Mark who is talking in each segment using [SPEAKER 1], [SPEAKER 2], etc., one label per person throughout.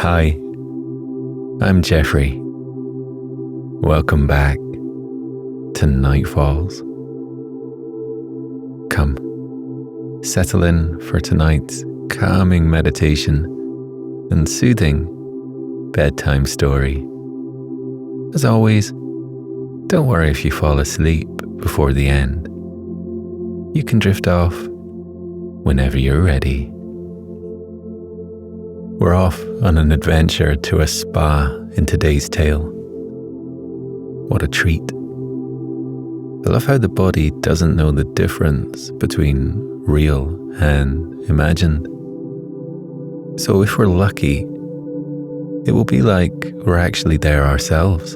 [SPEAKER 1] Hi, I'm Geoffrey. Welcome back to Nightfalls. Come, settle in for tonight's calming meditation and soothing bedtime story. As always, don't worry if you fall asleep before the end. You can drift off whenever you're ready. We're off on an adventure to a spa in today's tale. What a treat. I love how the body doesn't know the difference between real and imagined. So if we're lucky, it will be like we're actually there ourselves.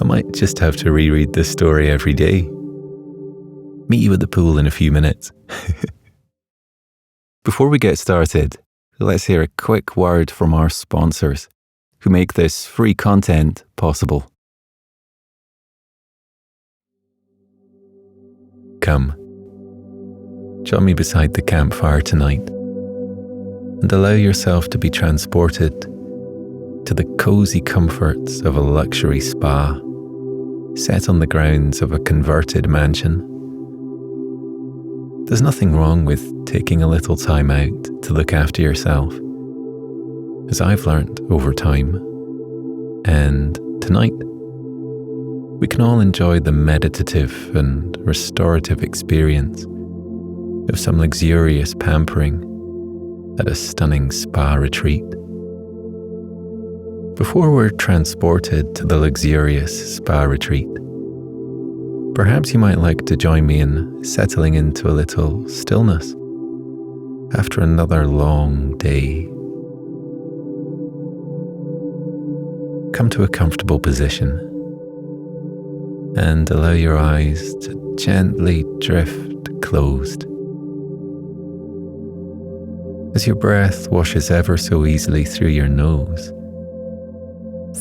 [SPEAKER 1] I might just have to reread this story every day. Meet you at the pool in a few minutes. Before we get started, let's hear a quick word from our sponsors who make this free content possible. Come, join me beside the campfire tonight and allow yourself to be transported to the cozy comforts of a luxury spa set on the grounds of a converted mansion. There's nothing wrong with taking a little time out to look after yourself, as I've learnt over time. And tonight, we can all enjoy the meditative and restorative experience of some luxurious pampering at a stunning spa retreat. Before we're transported to the luxurious spa retreat, perhaps you might like to join me in settling into a little stillness after another long day. Come to a comfortable position and allow your eyes to gently drift closed. As your breath washes ever so easily through your nose,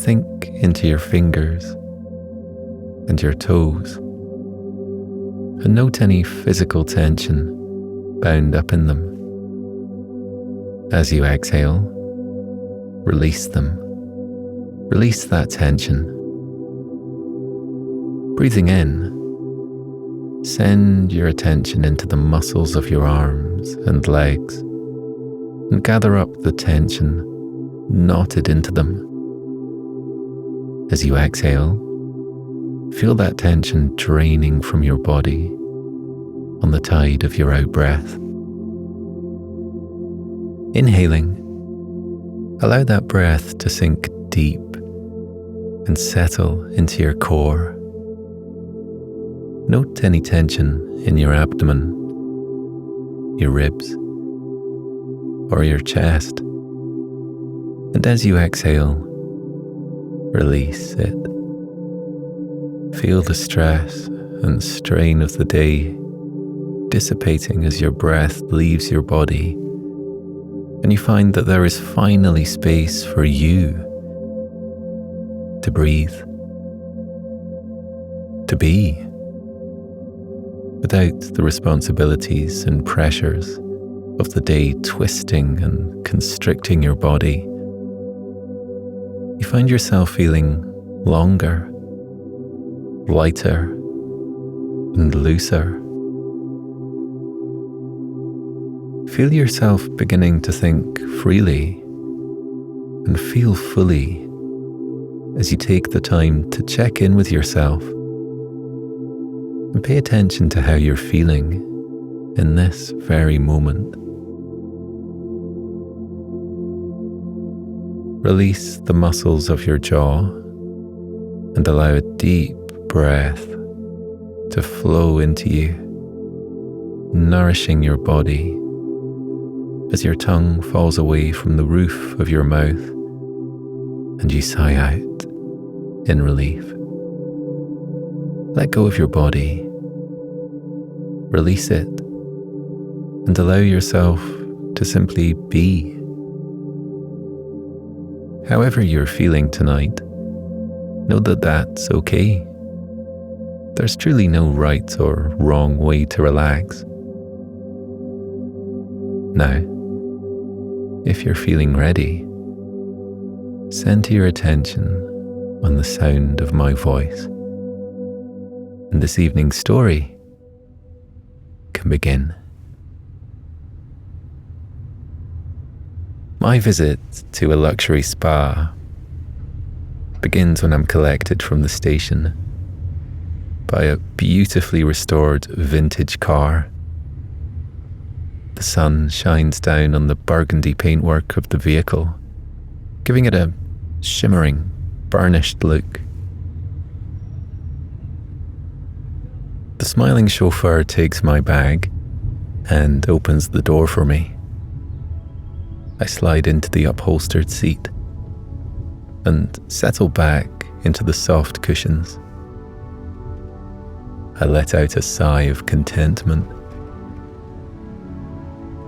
[SPEAKER 1] think into your fingers and your toes, and note any physical tension bound up in them. As you exhale, release them. Release that tension. Breathing in, send your attention into the muscles of your arms and legs and gather up the tension knotted into them. As you exhale, feel that tension draining from your body on the tide of your out-breath. Inhaling, allow that breath to sink deep and settle into your core. Note any tension in your abdomen, your ribs, or your chest. And as you exhale, release it. Feel the stress and strain of the day dissipating as your breath leaves your body, and you find that there is finally space for you to breathe, to be, without the responsibilities and pressures of the day twisting and constricting your body. You find yourself feeling longer, lighter, and looser. Feel yourself beginning to think freely and feel fully as you take the time to check in with yourself and pay attention to how you're feeling in this very moment. Release the muscles of your jaw and allow a deep breath to flow into you, nourishing your body as your tongue falls away from the roof of your mouth and you sigh out in relief. Let go of your body, release it, and allow yourself to simply be. However you're feeling tonight, know that that's okay. There's truly no right or wrong way to relax. Now, if you're feeling ready, center your attention on the sound of my voice, and this evening's story can begin. My visit to a luxury spa begins when I'm collected from the station by a beautifully restored vintage car. The sun shines down on the burgundy paintwork of the vehicle, giving it a shimmering, burnished look. The smiling chauffeur takes my bag and opens the door for me. I slide into the upholstered seat and settle back into the soft cushions. I let out a sigh of contentment.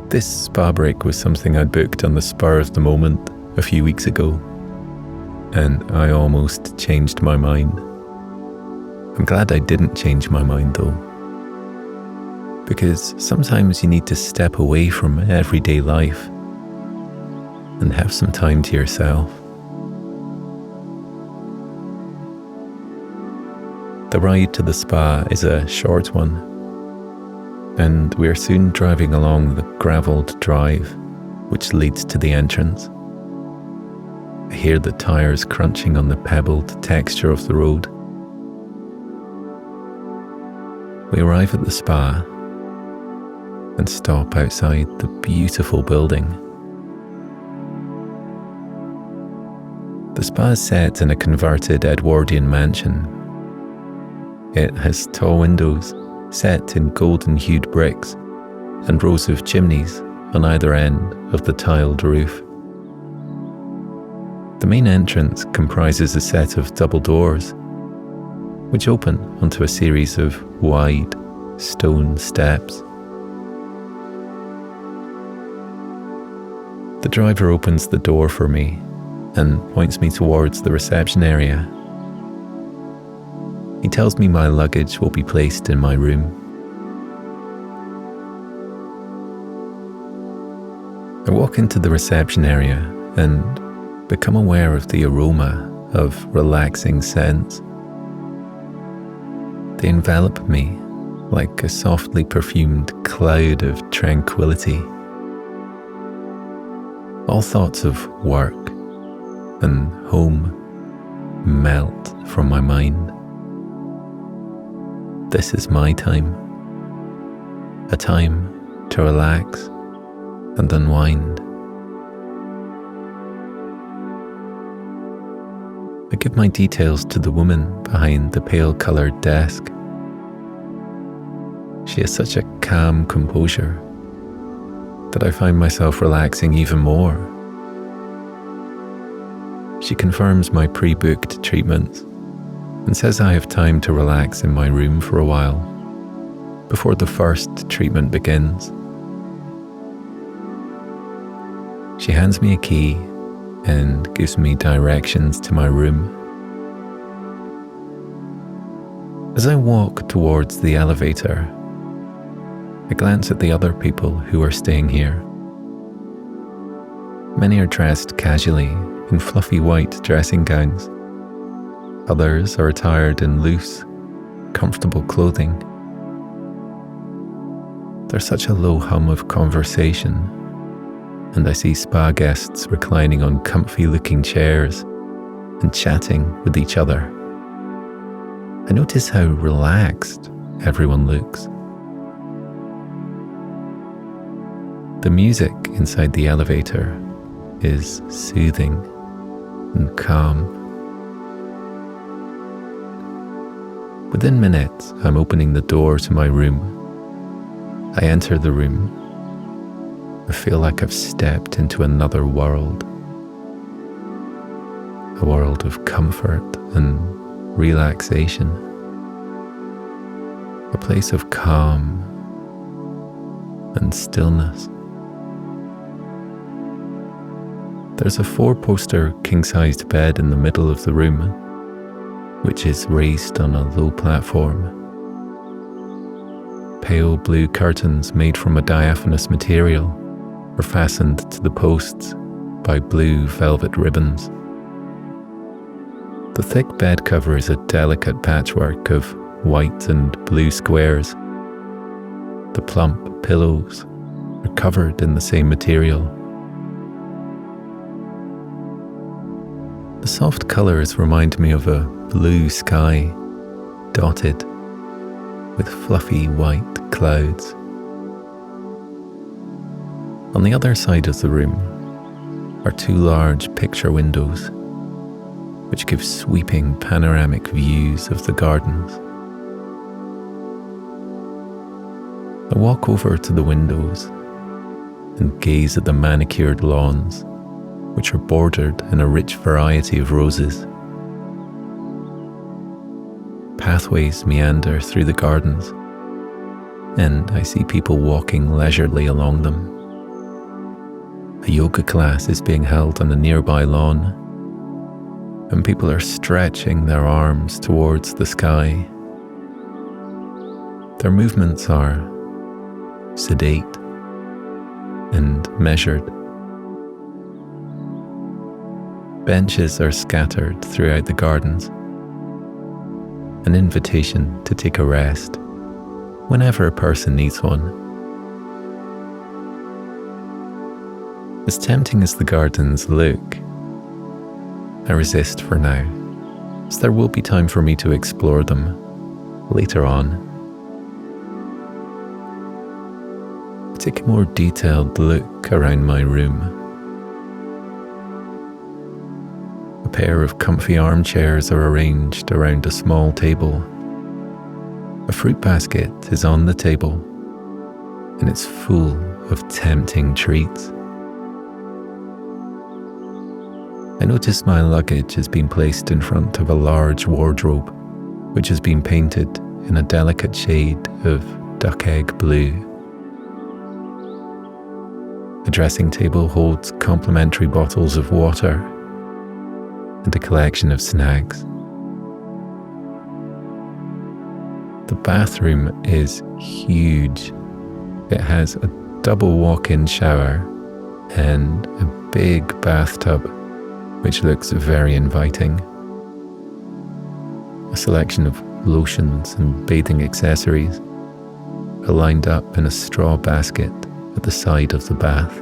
[SPEAKER 1] This spa break was something I'd booked on the spur of the moment a few weeks ago, and I almost changed my mind. I'm glad I didn't change my mind though, because sometimes you need to step away from everyday life and have some time to yourself. The ride to the spa is a short one, and we are soon driving along the gravelled drive which leads to the entrance. I hear the tyres crunching on the pebbled texture of the road. We arrive at the spa and stop outside the beautiful building. The spa is set in a converted Edwardian mansion. It has tall windows set in golden-hued bricks and rows of chimneys on either end of the tiled roof. The main entrance comprises a set of double doors, which open onto a series of wide stone steps. The driver opens the door for me and points me towards the reception area. He tells me my luggage will be placed in my room. I walk into the reception area and become aware of the aroma of relaxing scents. They envelop me like a softly perfumed cloud of tranquility. All thoughts of work and home melt from my mind. This is my time, a time to relax and unwind. I give my details to the woman behind the pale-coloured desk. She has such a calm composure that I find myself relaxing even more. She confirms my pre-booked treatments and says I have time to relax in my room for a while before the first treatment begins. She hands me a key and gives me directions to my room. As I walk towards the elevator, I glance at the other people who are staying here. Many are dressed casually in fluffy white dressing gowns. Others are attired in loose, comfortable clothing. There's such a low hum of conversation, and I see spa guests reclining on comfy-looking chairs and chatting with each other. I notice how relaxed everyone looks. The music inside the elevator is soothing and calm. Within minutes, I'm opening the door to my room. I enter the room. I feel like I've stepped into another world. A world of comfort and relaxation. A place of calm and stillness. There's a 4-poster king-sized bed in the middle of the room, which is raised on a low platform. Pale blue curtains made from a diaphanous material are fastened to the posts by blue velvet ribbons. The thick bed cover is a delicate patchwork of white and blue squares. The plump pillows are covered in the same material. The soft colours remind me of a blue sky dotted with fluffy white clouds. On the other side of the room are two large picture windows, which give sweeping panoramic views of the gardens. I walk over to the windows and gaze at the manicured lawns, which are bordered in a rich variety of roses. Pathways meander through the gardens, and I see people walking leisurely along them. A yoga class is being held on a nearby lawn, and people are stretching their arms towards the sky. Their movements are sedate and measured. Benches are scattered throughout the gardens, an invitation to take a rest whenever a person needs one. As tempting as the gardens look, I resist for now, as there will be time for me to explore them later on. I take a more detailed look around my room. A pair of comfy armchairs are arranged around a small table. A fruit basket is on the table, and it's full of tempting treats. I notice my luggage has been placed in front of a large wardrobe, which has been painted in a delicate shade of duck egg blue. The dressing table holds complimentary bottles of water and a collection of snacks. The bathroom is huge. It has a double walk-in shower and a big bathtub, which looks very inviting. A selection of lotions and bathing accessories are lined up in a straw basket at the side of the bath.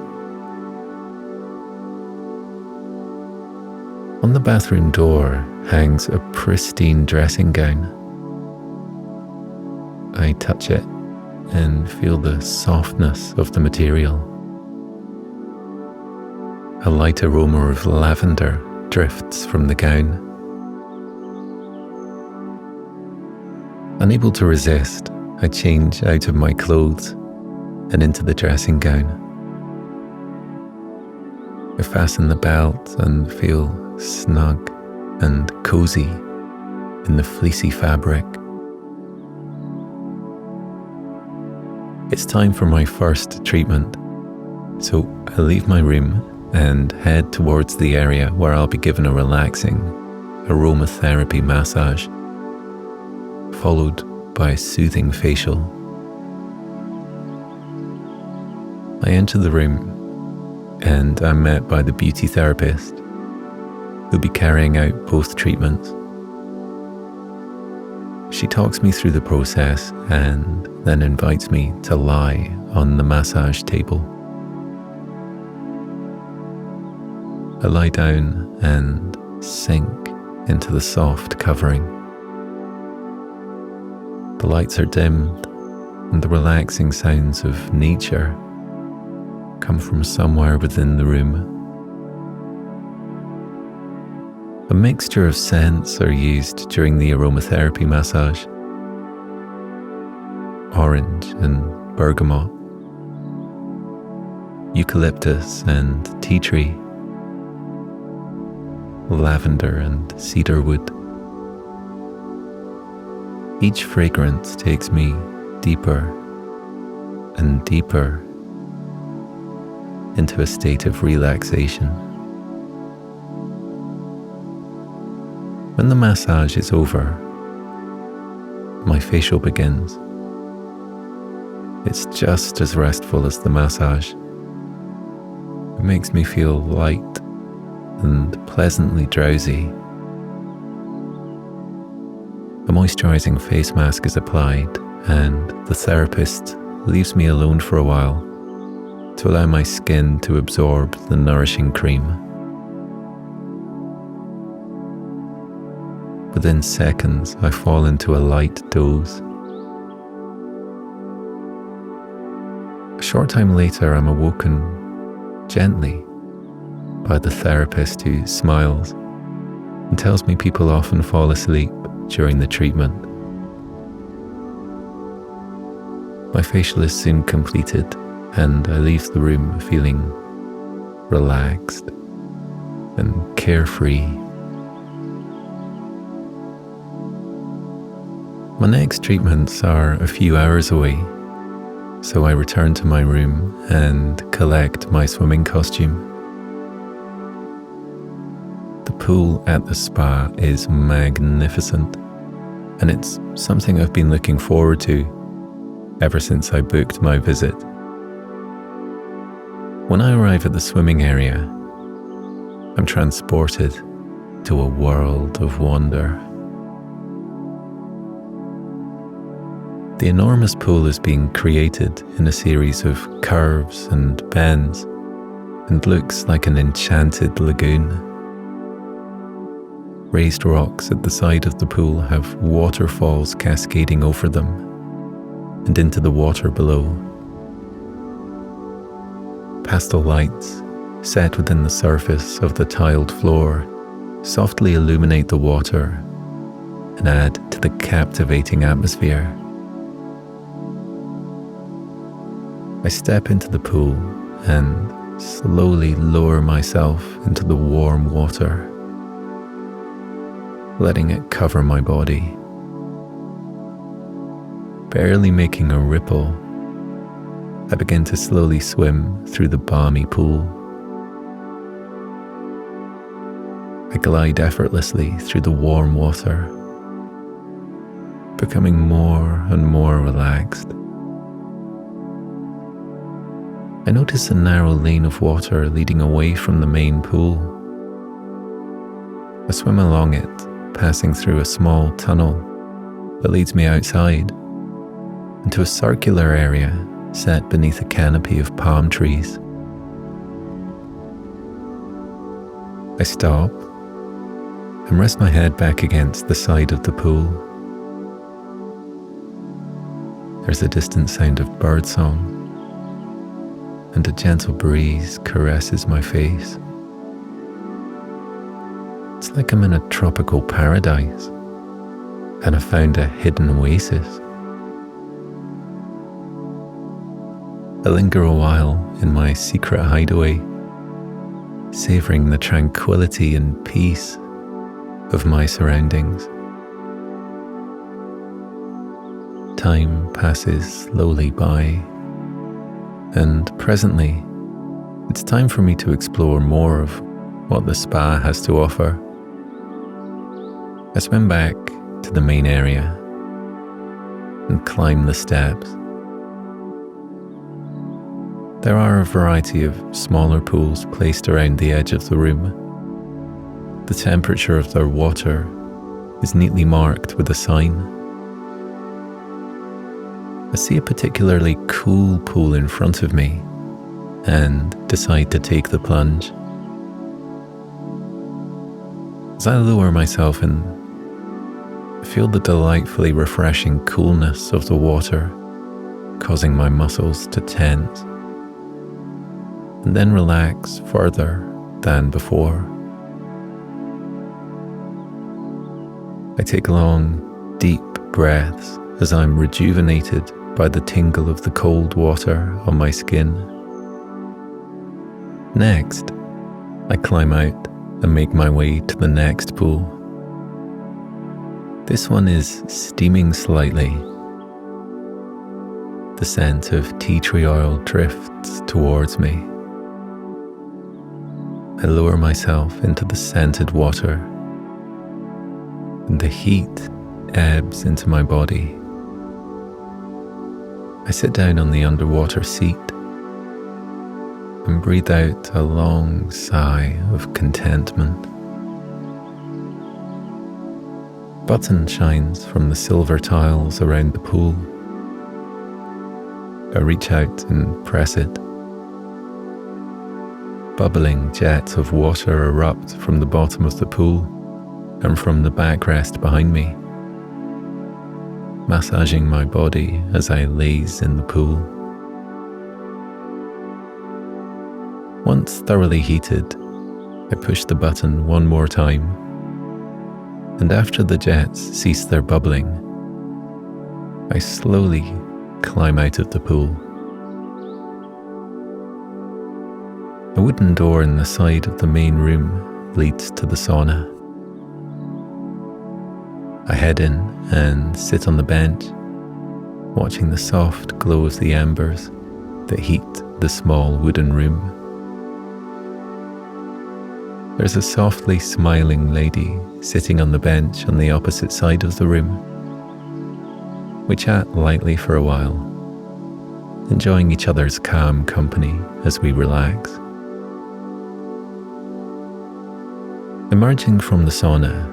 [SPEAKER 1] On the bathroom door hangs a pristine dressing gown. I touch it and feel the softness of the material. A light aroma of lavender drifts from the gown. Unable to resist, I change out of my clothes and into the dressing gown. I fasten the belt and feel snug and cosy in the fleecy fabric. It's time for my first treatment, so I leave my room and head towards the area where I'll be given a relaxing aromatherapy massage, followed by a soothing facial. I enter the room and I'm met by the beauty therapist who'll be carrying out both treatments. She talks me through the process and then invites me to lie on the massage table. I lie down and sink into the soft covering. The lights are dimmed and the relaxing sounds of nature come from somewhere within the room. A mixture of scents are used during the aromatherapy massage. Orange and bergamot, eucalyptus and tea tree, lavender and cedarwood. Each fragrance takes me deeper and deeper into a state of relaxation. When the massage is over, my facial begins. It's just as restful as the massage. It makes me feel light and pleasantly drowsy, A moisturizing face mask is applied, and the therapist leaves me alone for a while to allow my skin to absorb the nourishing cream. Within seconds, I fall into a light doze. A short time later, I'm awoken gently by the therapist who smiles and tells me people often fall asleep during the treatment. My facial is soon completed, and I leave the room feeling relaxed and carefree. My next treatments are a few hours away, so I return to my room and collect my swimming costume. The pool at the spa is magnificent, and it's something I've been looking forward to ever since I booked my visit. When I arrive at the swimming area, I'm transported to a world of wonder. The enormous pool is being created in a series of curves and bends and looks like an enchanted lagoon. Raised rocks at the side of the pool have waterfalls cascading over them and into the water below. Pastel lights set within the surface of the tiled floor softly illuminate the water and add to the captivating atmosphere. I step into the pool and slowly lower myself into the warm water, letting it cover my body. Barely making a ripple, I begin to slowly swim through the balmy pool. I glide effortlessly through the warm water, becoming more and more relaxed. I notice a narrow lane of water leading away from the main pool. I swim along it, passing through a small tunnel that leads me outside into a circular area set beneath a canopy of palm trees. I stop and rest my head back against the side of the pool. There's a distant sound of birdsong, and a gentle breeze caresses my face. It's like I'm in a tropical paradise, and I found a hidden oasis. I linger a while in my secret hideaway, savoring the tranquility and peace of my surroundings. Time passes slowly by, and presently, it's time for me to explore more of what the spa has to offer. I swim back to the main area and climb the steps. There are a variety of smaller pools placed around the edge of the room. The temperature of their water is neatly marked with a sign. I see a particularly cool pool in front of me and decide to take the plunge. As I lower myself in, I feel the delightfully refreshing coolness of the water, causing my muscles to tense, and then relax further than before. I take long, deep breaths as I'm rejuvenated by the tingle of the cold water on my skin. Next, I climb out and make my way to the next pool. This one is steaming slightly. The scent of tea tree oil drifts towards me. I lower myself into the scented water, and the heat ebbs into my body. I sit down on the underwater seat and breathe out a long sigh of contentment. Button shines from the silver tiles around the pool. I reach out and press it. Bubbling jets of water erupt from the bottom of the pool and from the backrest behind me, massaging my body as I laze in the pool. Once thoroughly heated, I push the button one more time, and after the jets cease their bubbling, I slowly climb out of the pool. A wooden door in the side of the main room leads to the sauna. I head in and sit on the bench, watching the soft glow of the embers that heat the small wooden room. There's a softly smiling lady sitting on the bench on the opposite side of the room. We chat lightly for a while, enjoying each other's calm company as we relax. Emerging from the sauna,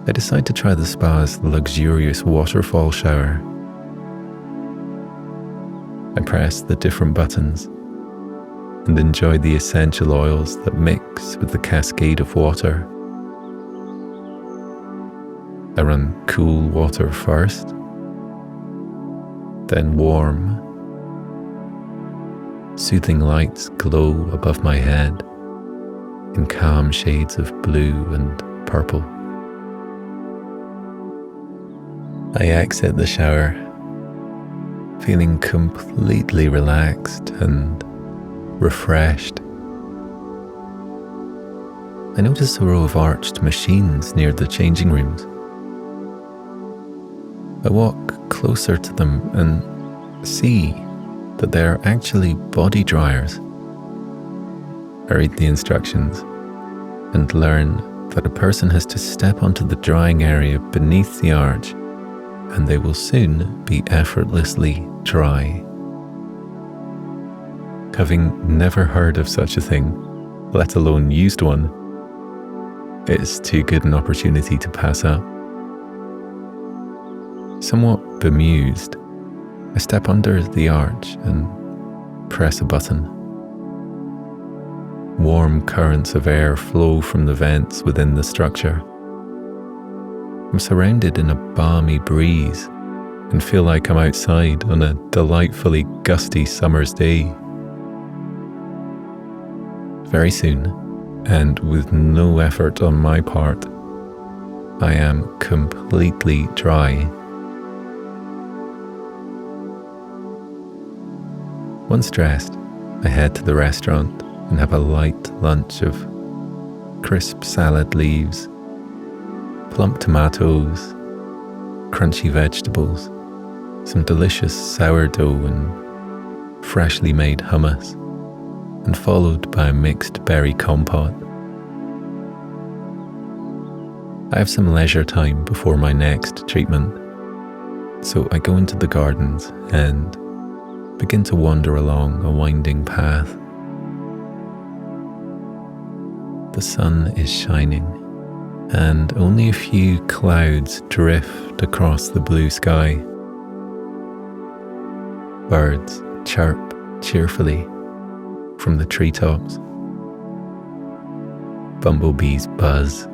[SPEAKER 1] I decide to try the spa's luxurious waterfall shower. I press the different buttons and enjoy the essential oils that mix with the cascade of water. I run cool water first, then warm. Soothing lights glow above my head in calm shades of blue and purple. I exit the shower, feeling completely relaxed and refreshed. I notice a row of arched machines near the changing rooms. I walk closer to them and see that they are actually body dryers. I read the instructions and learn that a person has to step onto the drying area beneath the arch, and they will soon be effortlessly dry. Having never heard of such a thing, let alone used one, it is too good an opportunity to pass up. Somewhat bemused, I step under the arch and press a button. Warm currents of air flow from the vents within the structure. I'm surrounded in a balmy breeze and feel like I'm outside on a delightfully gusty summer's day. Very soon, and with no effort on my part, I am completely dry. Once dressed, I head to the restaurant and have a light lunch of crisp salad leaves, plump tomatoes, crunchy vegetables, some delicious sourdough and freshly made hummus, and followed by a mixed berry compote. I have some leisure time before my next treatment, so I go into the gardens and begin to wander along a winding path. The sun is shining, and only a few clouds drift across the blue sky. Birds chirp cheerfully from the treetops. Bumblebees buzz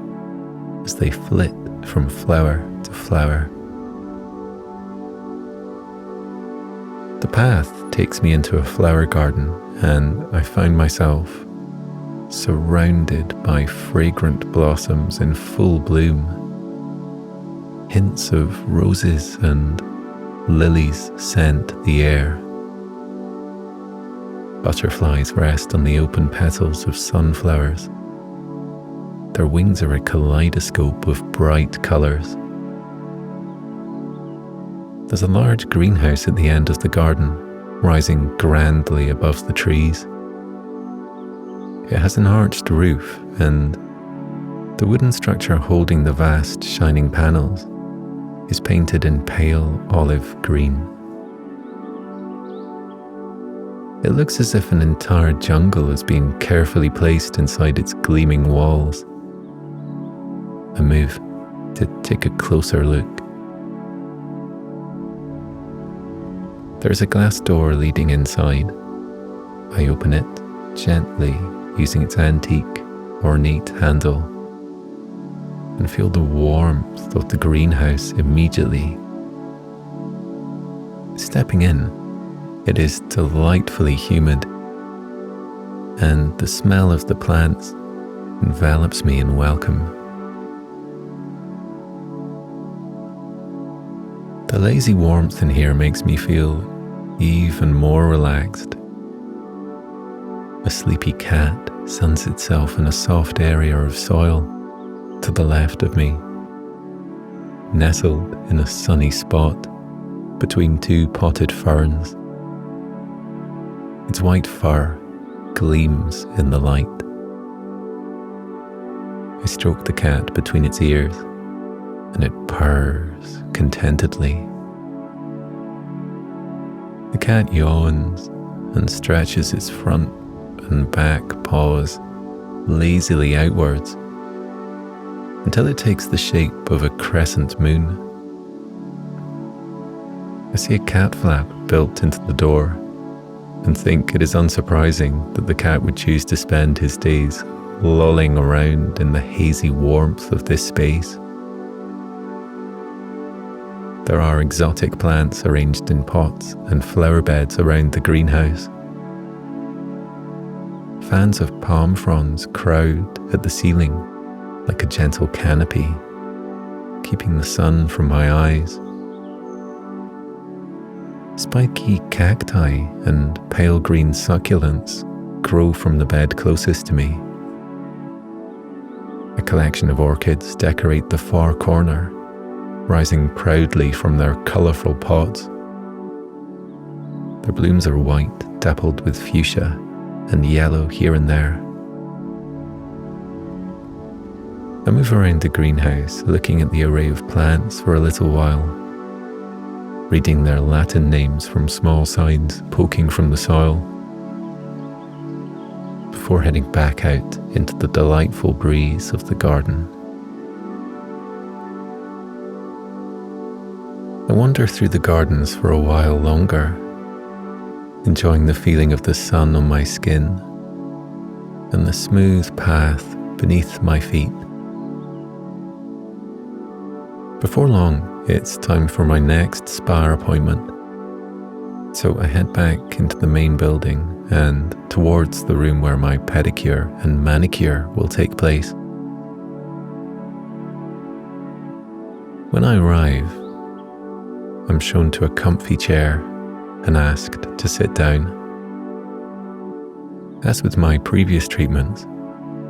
[SPEAKER 1] as they flit from flower to flower. The path takes me into a flower garden, and I find myself surrounded by fragrant blossoms in full bloom. Hints of roses and lilies scent the air. Butterflies rest on the open petals of sunflowers. Their wings are a kaleidoscope of bright colours. There's a large greenhouse at the end of the garden, rising grandly above the trees. It has an arched roof, and the wooden structure holding the vast shining panels is painted in pale olive green. It looks as if an entire jungle is being carefully placed inside its gleaming walls. I move to take a closer look. There's a glass door leading inside. I open it gently using its antique, ornate handle and feel the warmth of the greenhouse immediately. Stepping in, it is delightfully humid, and the smell of the plants envelops me in welcome. The lazy warmth in here makes me feel even more relaxed. A sleepy cat suns itself in a soft area of soil to the left of me, nestled in a sunny spot between two potted ferns. Its white fur gleams in the light. I stroke the cat between its ears, and it purrs contentedly. The cat yawns and stretches its front and back paws lazily outwards until it takes the shape of a crescent moon. I see a cat flap built into the door and think it is unsurprising that the cat would choose to spend his days lolling around in the hazy warmth of this space. There are exotic plants arranged in pots and flower beds around the greenhouse. Fans of palm fronds crowd at the ceiling like a gentle canopy, keeping the sun from my eyes. Spiky cacti and pale green succulents grow from the bed closest to me. A collection of orchids decorate the far corner, rising proudly from their colourful pots. Their blooms are white, dappled with fuchsia, and yellow here and there. I move around the greenhouse, looking at the array of plants for a little while, reading their Latin names from small signs poking from the soil, before heading back out into the delightful breeze of the garden. I wander through the gardens for a while longer, enjoying the feeling of the sun on my skin and the smooth path beneath my feet. Before long, it's time for my next spa appointment, so I head back into the main building and towards the room where my pedicure and manicure will take place. When I arrive, I'm shown to a comfy chair and asked to sit down. As with my previous treatments,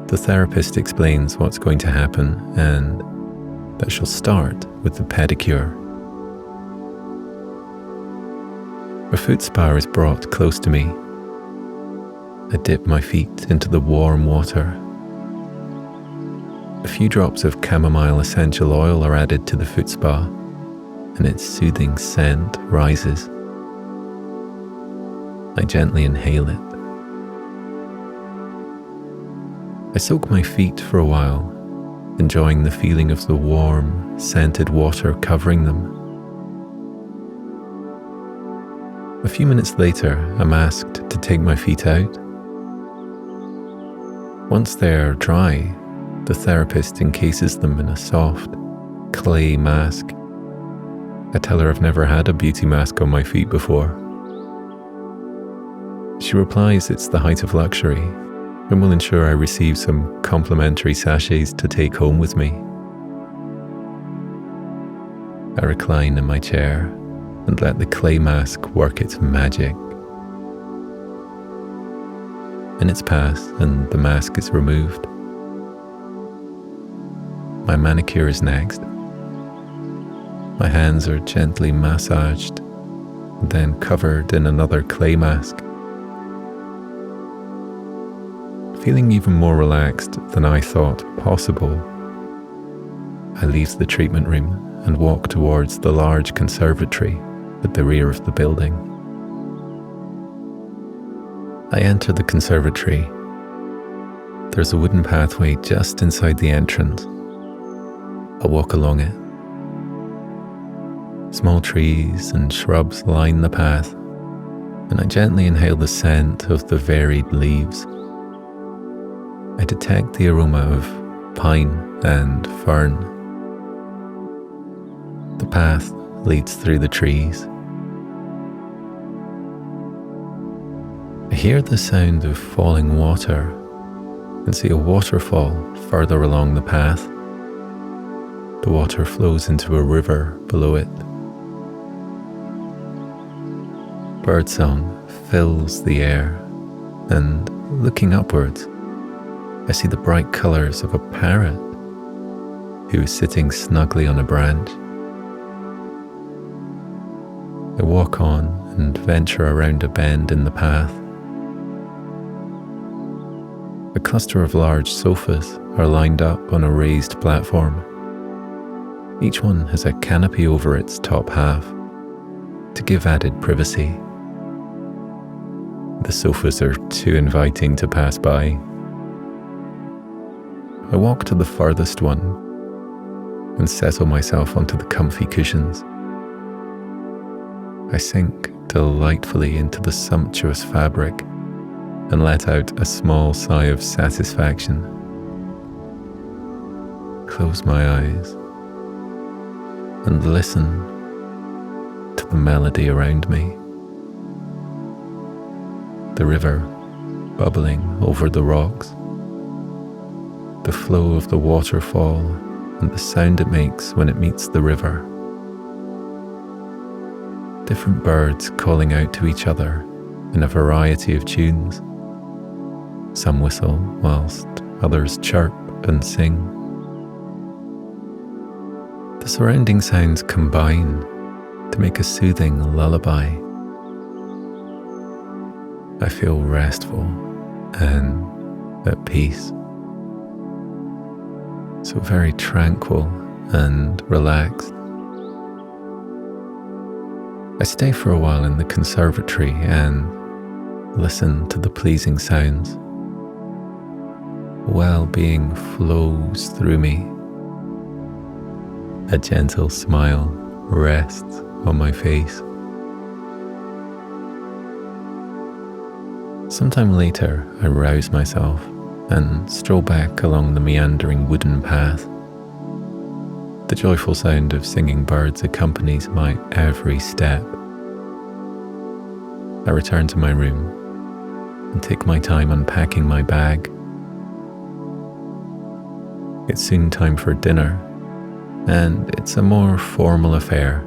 [SPEAKER 1] the therapist explains what's going to happen and that she'll start with the pedicure. A foot spa is brought close to me. I dip my feet into the warm water. A few drops of chamomile essential oil are added to the foot spa, and its soothing scent rises. I gently inhale it. I soak my feet for a while, enjoying the feeling of the warm, scented water covering them. A few minutes later, I'm asked to take my feet out. Once they're dry, the therapist encases them in a soft, clay mask. I tell her I've never had a beauty mask on my feet before. She replies it's the height of luxury and will ensure I receive some complimentary sachets to take home with me. I recline in my chair and let the clay mask work its magic. Minutes pass and the mask is removed. My manicure is next. My hands are gently massaged, then covered in another clay mask. Feeling even more relaxed than I thought possible, I leave the treatment room and walk towards the large conservatory at the rear of the building. I enter the conservatory. There's a wooden pathway just inside the entrance. I'll walk along it. Small trees and shrubs line the path, and I gently inhale the scent of the varied leaves. I detect the aroma of pine and fern. The path leads through the trees. I hear the sound of falling water and see a waterfall further along the path. The water flows into a river below it. Birdsong fills the air, and looking upwards, I see the bright colours of a parrot who is sitting snugly on a branch. I walk on and venture around a bend in the path. A cluster of large sofas are lined up on a raised platform. Each one has a canopy over its top half to give added privacy. The sofas are too inviting to pass by. I walk to the farthest one and settle myself onto the comfy cushions. I sink delightfully into the sumptuous fabric and let out a small sigh of satisfaction. Close my eyes and listen to the melody around me. The river bubbling over the rocks, the flow of the waterfall and the sound it makes when it meets the river. Different birds calling out to each other in a variety of tunes. Some whistle whilst others chirp and sing. The surrounding sounds combine to make a soothing lullaby. I feel restful and at peace. So very tranquil and relaxed. I stay for a while in the conservatory and listen to the pleasing sounds. Well-being flows through me. A gentle smile rests on my face. Sometime later, I rouse myself and stroll back along the meandering wooden path. The joyful sound of singing birds accompanies my every step. I return to my room and take my time unpacking my bag. It's soon time for dinner, and it's a more formal affair.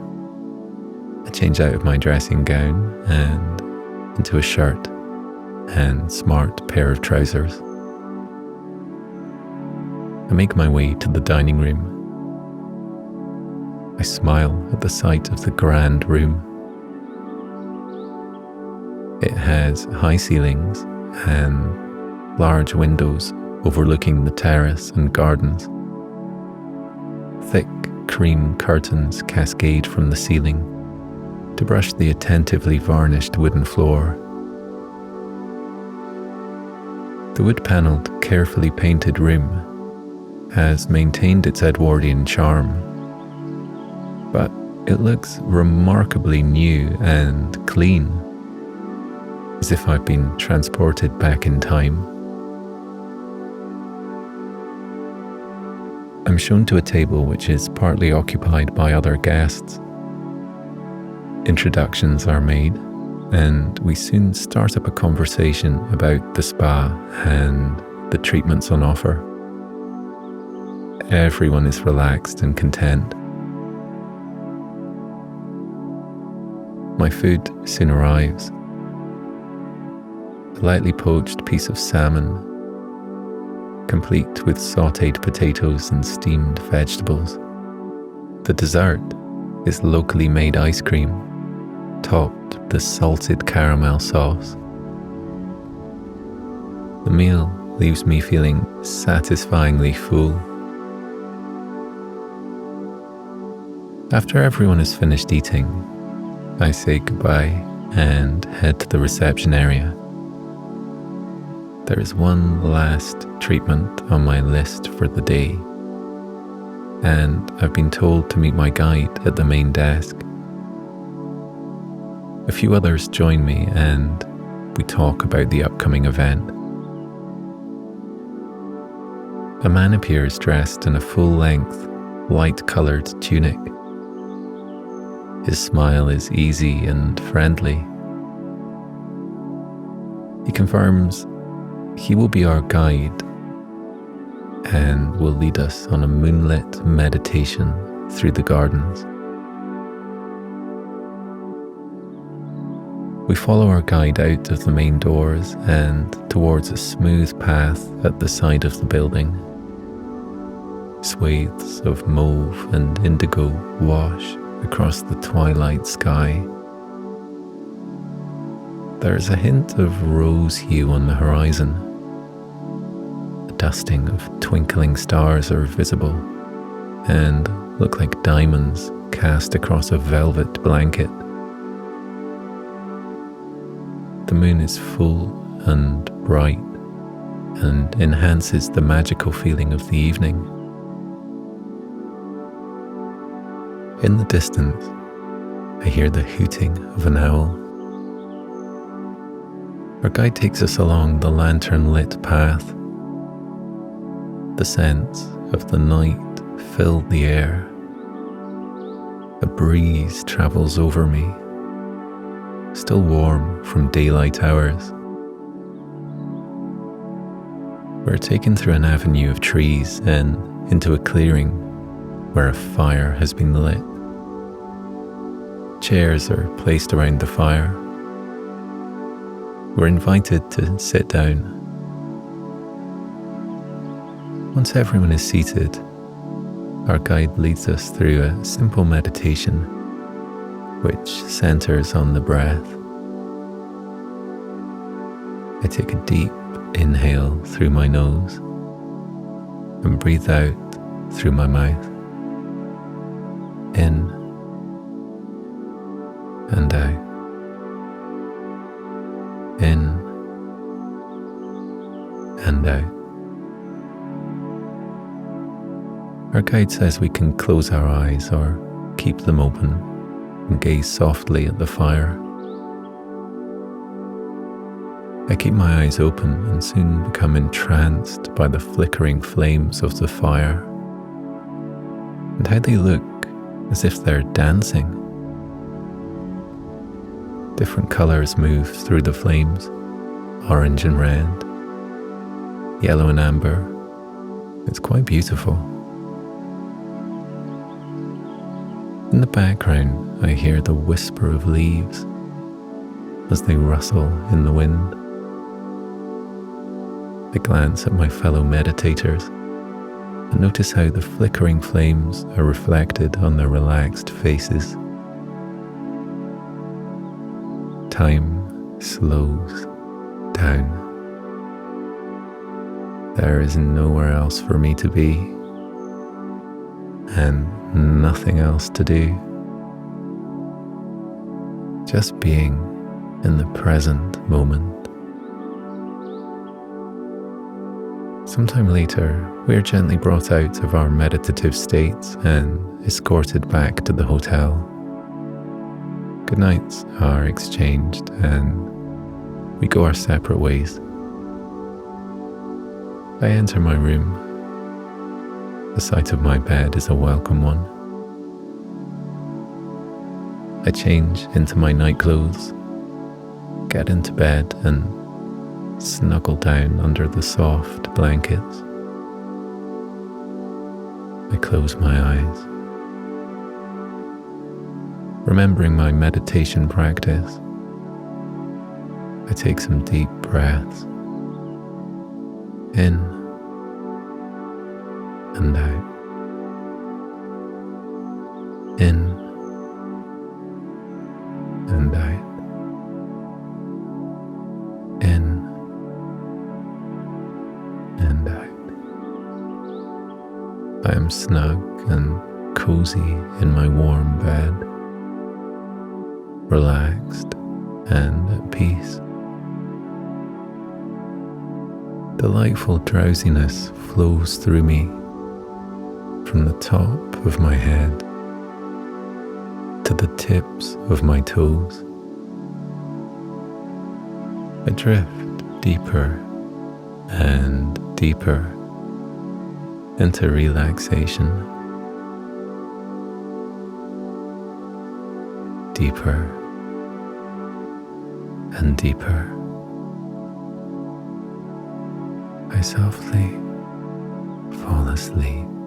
[SPEAKER 1] I change out of my dressing gown and into a shirt and smart pair of trousers. I make my way to the dining room. I smile at the sight of the grand room. It has high ceilings and large windows overlooking the terrace and gardens. Thick cream curtains cascade from the ceiling to brush the attentively varnished wooden floor. The wood-panelled, carefully painted room has maintained its Edwardian charm, but it looks remarkably new and clean, as if I've been transported back in time. I'm shown to a table which is partly occupied by other guests. Introductions are made, and we soon start up a conversation about the spa and the treatments on offer. Everyone is relaxed and content. My food soon arrives. A lightly poached piece of salmon, complete with sautéed potatoes and steamed vegetables. The dessert is locally made ice cream, topped with the salted caramel sauce. The meal leaves me feeling satisfyingly full. After everyone has finished eating, I say goodbye and head to the reception area. There is one last treatment on my list for the day. and I've been told to meet my guide at the main desk. A few others join me and we talk about the upcoming event. A man appears dressed in a full-length, light-coloured tunic. His smile is easy and friendly. He confirms he will be our guide and will lead us on a moonlit meditation through the gardens. We follow our guide out of the main doors and towards a smooth path at the side of the building. Swathes of mauve and indigo wash across the twilight sky. There is a hint of rose hue on the horizon. A dusting of twinkling stars are visible and look like diamonds cast across a velvet blanket. The moon is full and bright and enhances the magical feeling of the evening. In the distance, I hear the hooting of an owl. Our guide takes us along the lantern-lit path. The scents of the night fill the air. A breeze travels over me, still warm from daylight hours. We're taken through an avenue of trees and into a clearing where a fire has been lit. Chairs are placed around the fire. We're invited to sit down. Once everyone is seated, our guide leads us through a simple meditation which centers on the breath. I take a deep inhale through my nose and breathe out through my mouth. In and out. In and out. Our guide says we can close our eyes or keep them open and gaze softly at the fire. I keep my eyes open and soon become entranced by the flickering flames of the fire and how they look as if they're dancing. Different colours move through the flames, orange and red, yellow and amber. It's quite beautiful. In the background, I hear the whisper of leaves as they rustle in the wind. I glance at my fellow meditators and notice how the flickering flames are reflected on their relaxed faces. Time slows down. There is nowhere else for me to be, and nothing else to do. Just being in the present moment. Sometime later, we are gently brought out of our meditative states and escorted back to the hotel. Good nights are exchanged and we go our separate ways. I enter my room. The sight of my bed is a welcome one. I change into my night clothes, get into bed and snuggle down under the soft blankets. I close my eyes. Remembering my meditation practice, I take some deep breaths in and out, in and out, in and out. I am snug and cozy in my warm bed, relaxed and at peace. Delightful drowsiness flows through me from the top of my head to the tips of my toes. I drift deeper and deeper into relaxation, deeper and deeper. I softly fall asleep.